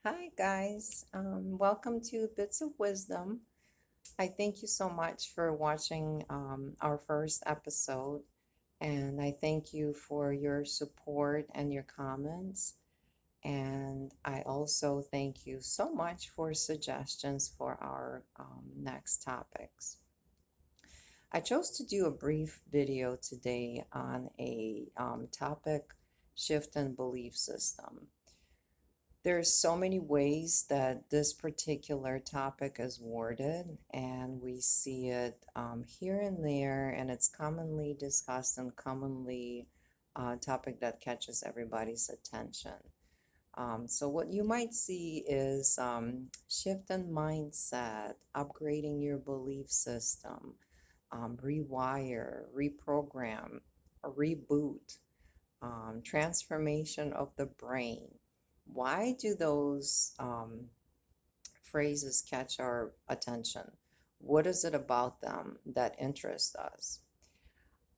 Hi, guys. Welcome to Bits of Wisdom. I thank you so much for watching our first episode, and I thank you for your support and your comments. And I also thank you so much for suggestions for our next topics. I chose to do a brief video today on a topic shift in belief system. There's so many ways that this particular topic is worded, and we see it here and there, and it's commonly discussed and commonly a topic that catches everybody's attention. So what you might see is shift in mindset, upgrading your belief system, rewire, reprogram, a reboot, transformation of the brain. Why do those phrases catch our attention? What is it about them that interests us?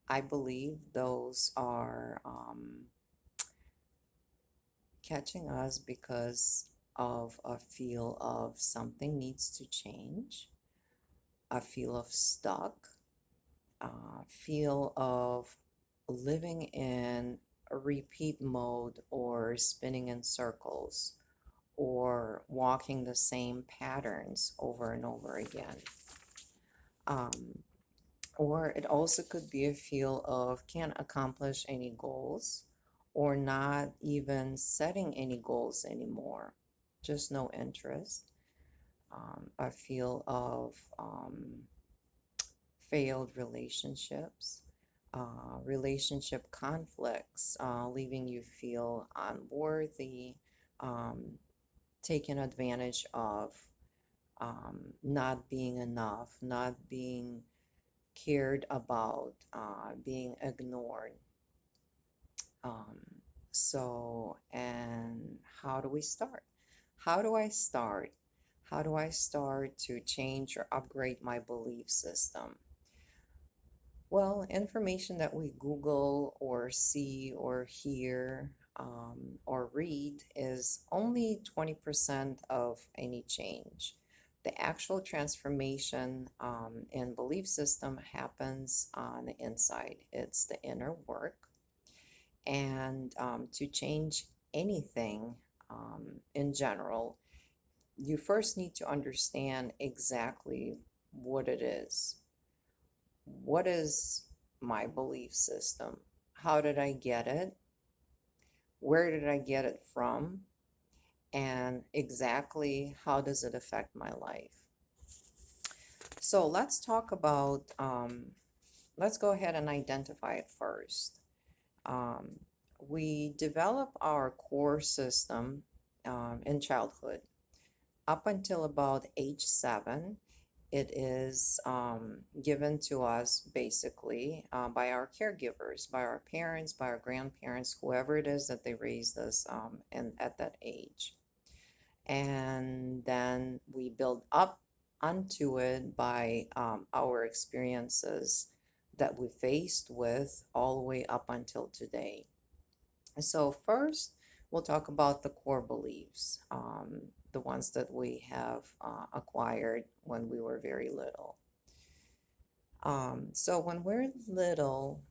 I believe those are catching us because of a feel of something needs to change, a feel of stuck, feel of living in a repeat mode or spinning in circles or walking the same patterns over and over again. Um, or it also could be a feel of can't accomplish any goals or not even setting any goals anymore, just no interest. A feel of failed relationships, relationship conflicts, leaving you feel unworthy, um, taken advantage of, not being enough, not being cared about, being ignored. Um, and how do we start? How do I start? How do I start to change or upgrade my belief system? Well, information that we Google or see or hear or read is only 20% of any change. The actual transformation in belief system happens on the inside. It's the inner work. And to change anything in general, you first need to understand exactly what it is. What is my belief system? How did I get it? Where did I get it from? And exactly how does it affect my life? So let's talk about, let's go ahead and identify it first. Um, we develop our core system in childhood. Up until about age 7, it is given to us basically by our caregivers, by our parents, by our grandparents, whoever it is that they raised us and at that age. And then we build up onto it by our experiences that we faced with all the way up until today. So first, we'll talk about the core beliefs, the ones that we have acquired when we were very little. So when we're little,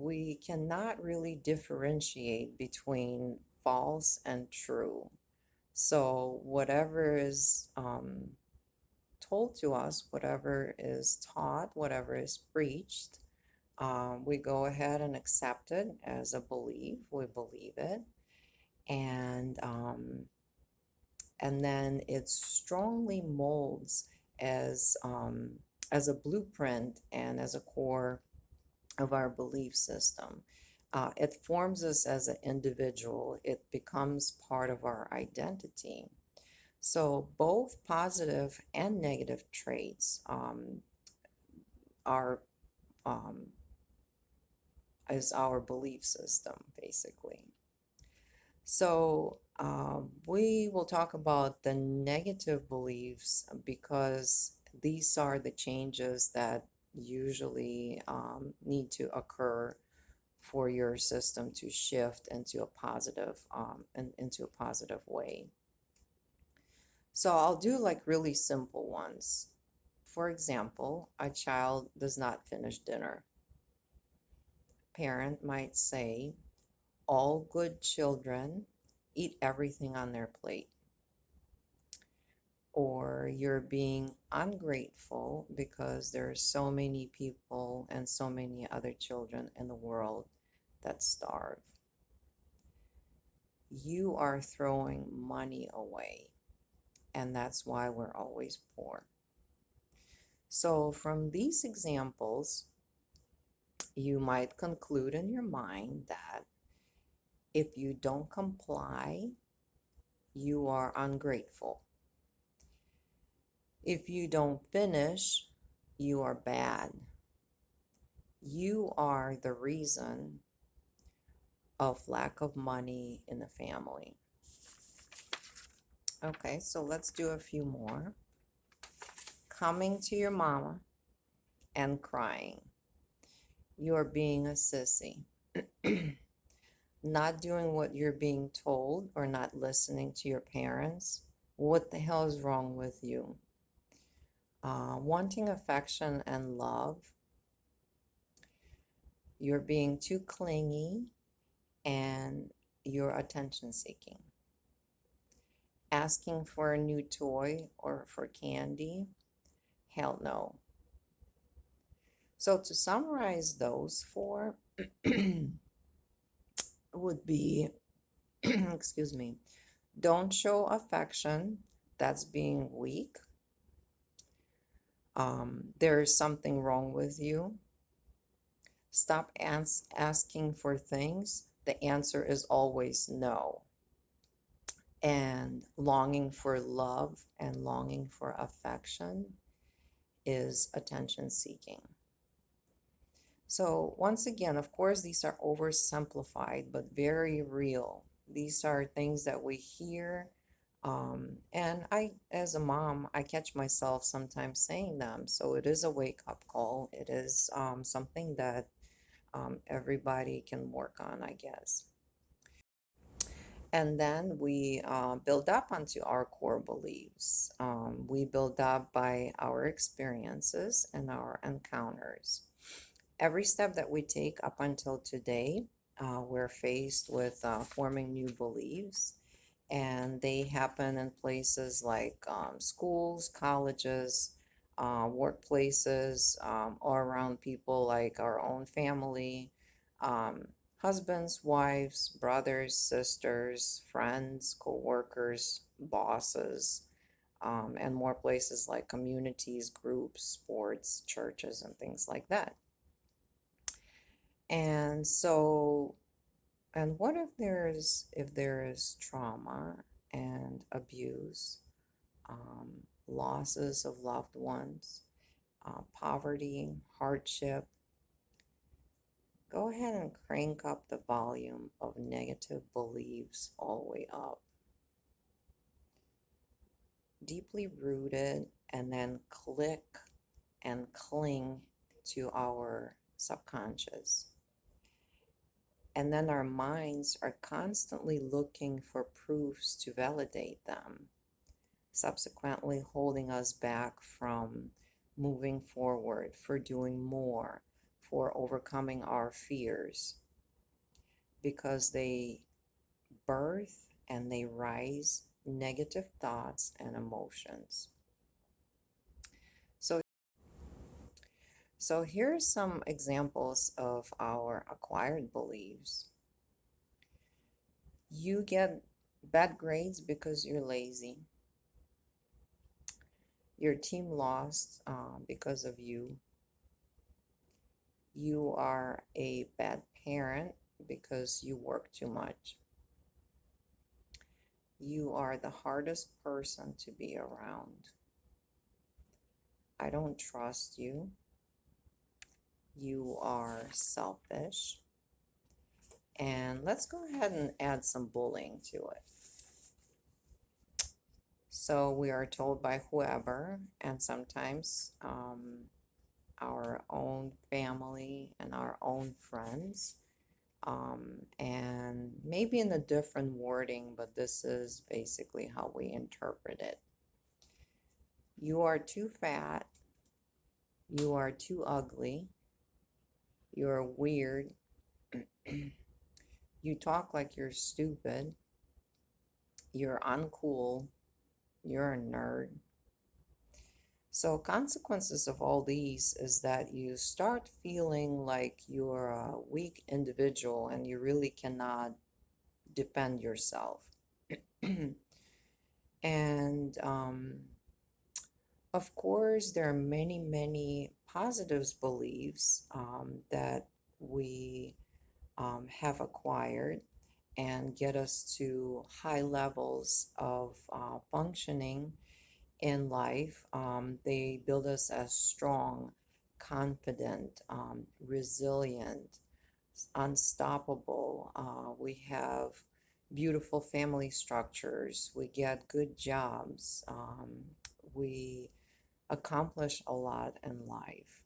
we cannot really differentiate between false and true. So whatever is told to us, whatever is taught, whatever is preached, we go ahead and accept it as a belief. We believe it, and um, and then it strongly molds as a blueprint and as a core of our belief system. It forms us as an individual. It becomes part of our identity. So both positive and negative traits are um, is our belief system basically. So we will talk about the negative beliefs because these are the changes that usually need to occur for your system to shift into a positive into a positive way. So I'll do like really simple ones. For example, a child does not finish dinner. Parent might say, all good children eat everything on their plate. Or you're being ungrateful because there are so many people and so many other children in the world that starve. You are throwing money away, and that's why we're always poor. So, from these examples, you might conclude in your mind that if you don't comply, you are ungrateful. If you don't finish, you are bad. You are the reason of lack of money in the family. Okay, so let's do a few more. Coming to your mama and crying. You are being a sissy. Not doing what you're being told or not listening to your parents. What the hell is wrong with you? Wanting affection and love. You're being too clingy and you're attention seeking. Asking for a new toy or for candy. Hell no. So to summarize those four would be, excuse me, don't show affection, that's being weak. There's something wrong with you. Stop asking for things. The answer is always no. And longing for love and longing for affection is attention seeking. So once again, of course, these are oversimplified, but very real. These are things that we hear. And I, as a mom, I catch myself sometimes saying them. So it is a wake-up call. It is something that everybody can work on, I guess. And then we build up onto our core beliefs. We build up by our experiences and our encounters. Every step that we take up until today, we're faced with forming new beliefs, and they happen in places like schools, colleges, workplaces, or around people like our own family, um, husbands, wives, brothers, sisters, friends, co-workers, bosses, and more places like communities, groups, sports, churches, and things like that. And so, and what if there is trauma and abuse, losses of loved ones, poverty, hardship? Go ahead and crank up the volume of negative beliefs all the way up. Deeply rooted, and then click and cling to our subconscious. And then our minds are constantly looking for proofs to validate them, subsequently holding us back from moving forward, for doing more, for overcoming our fears, because they birth and they rise negative thoughts and emotions. So, so here's some examples of our acquired beliefs. You get bad grades because you're lazy. Your team lost because of you. You are a bad parent because you work too much. You are the hardest person to be around. I don't trust you. You are selfish. And let's go ahead and add some bullying to it. So we are told by whoever, and sometimes our own family and our own friends, and maybe in a different wording, but this is basically how we interpret it. You are too fat. You are too ugly. You're weird. You talk like you're stupid. You're uncool. You're a nerd. So, consequences of all these is that you start feeling like you're a weak individual and you really cannot defend yourself. And of course, there are many, many positives beliefs that we have acquired and get us to high levels of functioning in life. They build us as strong, confident, resilient, unstoppable. We have beautiful family structures. We get good jobs. We accomplish a lot in life.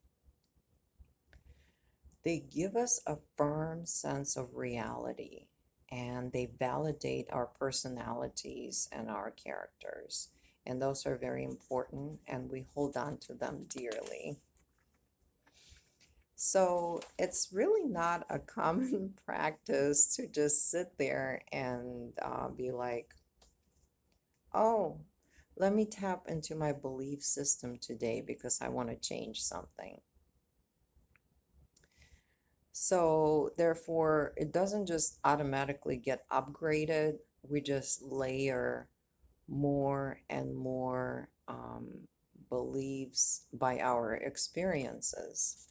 They give us a firm sense of reality and they validate our personalities and our characters. And those are very important, and we hold on to them dearly. So it's really not a common practice to just sit there and be like, oh, let me tap into my belief system today because I want to change something. So therefore, it doesn't just automatically get upgraded. We just layer more and more beliefs by our experiences,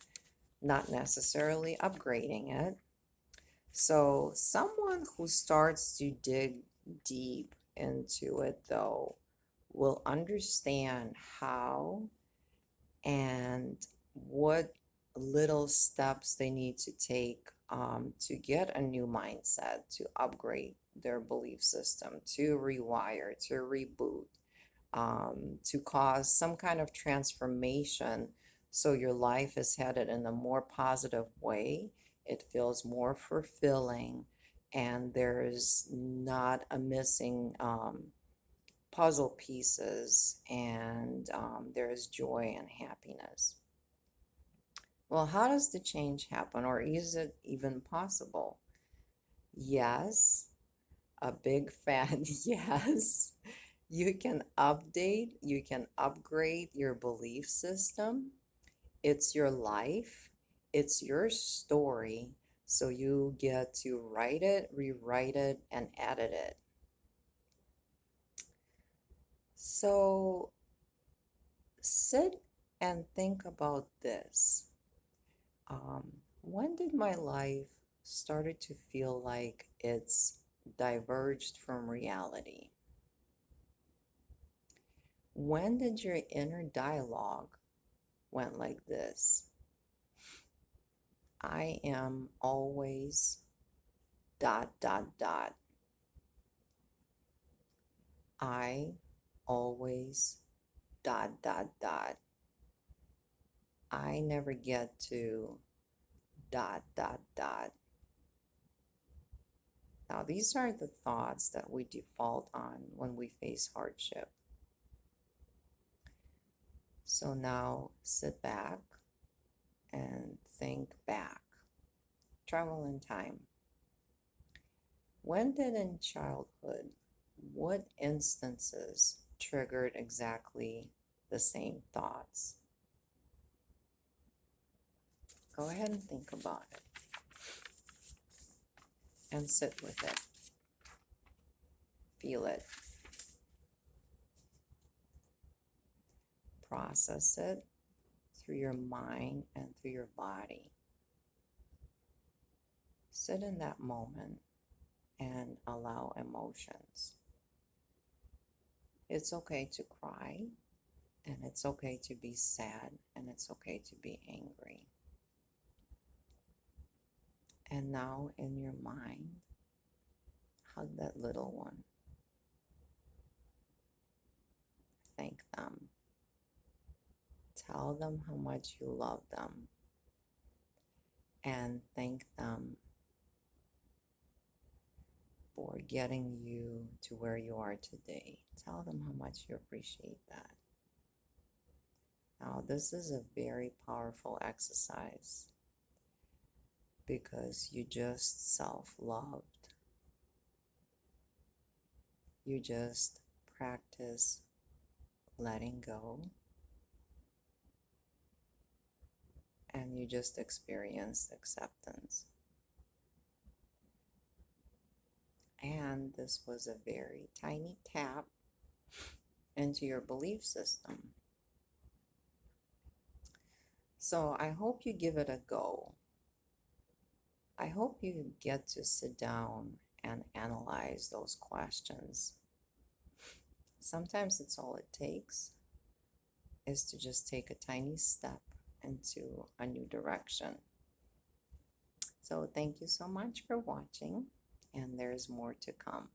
not necessarily upgrading it. So someone who starts to dig deep into it, though, will understand how and what little steps they need to take to get a new mindset, to upgrade their belief system, to rewire, to reboot, to cause some kind of transformation so your life is headed in a more positive way. It feels more fulfilling, and there's not a missing puzzle pieces, and there's joy and happiness. Well, how does the change happen, or is it even possible? Yes, a big fat yes. You can update, you can upgrade your belief system. It's your life, it's your story. So you get to write it, rewrite it, and edit it. So sit and think about this. When did my life started to feel like it's diverged from reality? When did your inner dialogue went like this? I am always dot dot dot. I always dot dot dot. I never get to dot dot dot. Now, these are the thoughts that we default on when we face hardship. So now sit back and think back. Travel in time. When did in childhood, what instances triggered exactly the same thoughts? Go ahead and think about it and sit with it. Feel it. Process it through your mind and through your body. Sit in that moment and allow emotions. It's okay to cry, and it's okay to be sad, and it's okay to be angry. And now in your mind, hug that little one. Thank them. Tell them how much you love them. And thank them for getting you to where you are today. Tell them how much you appreciate that. Now, this is a very powerful exercise because you just self-loved. You just practice letting go, and you just experience acceptance. And this was a very tiny tap into your belief system. So I hope you give it a go. I hope you get to sit down and analyze those questions. Sometimes it's all it takes is to just take a tiny step into a new direction. So thank you so much for watching, and there's more to come.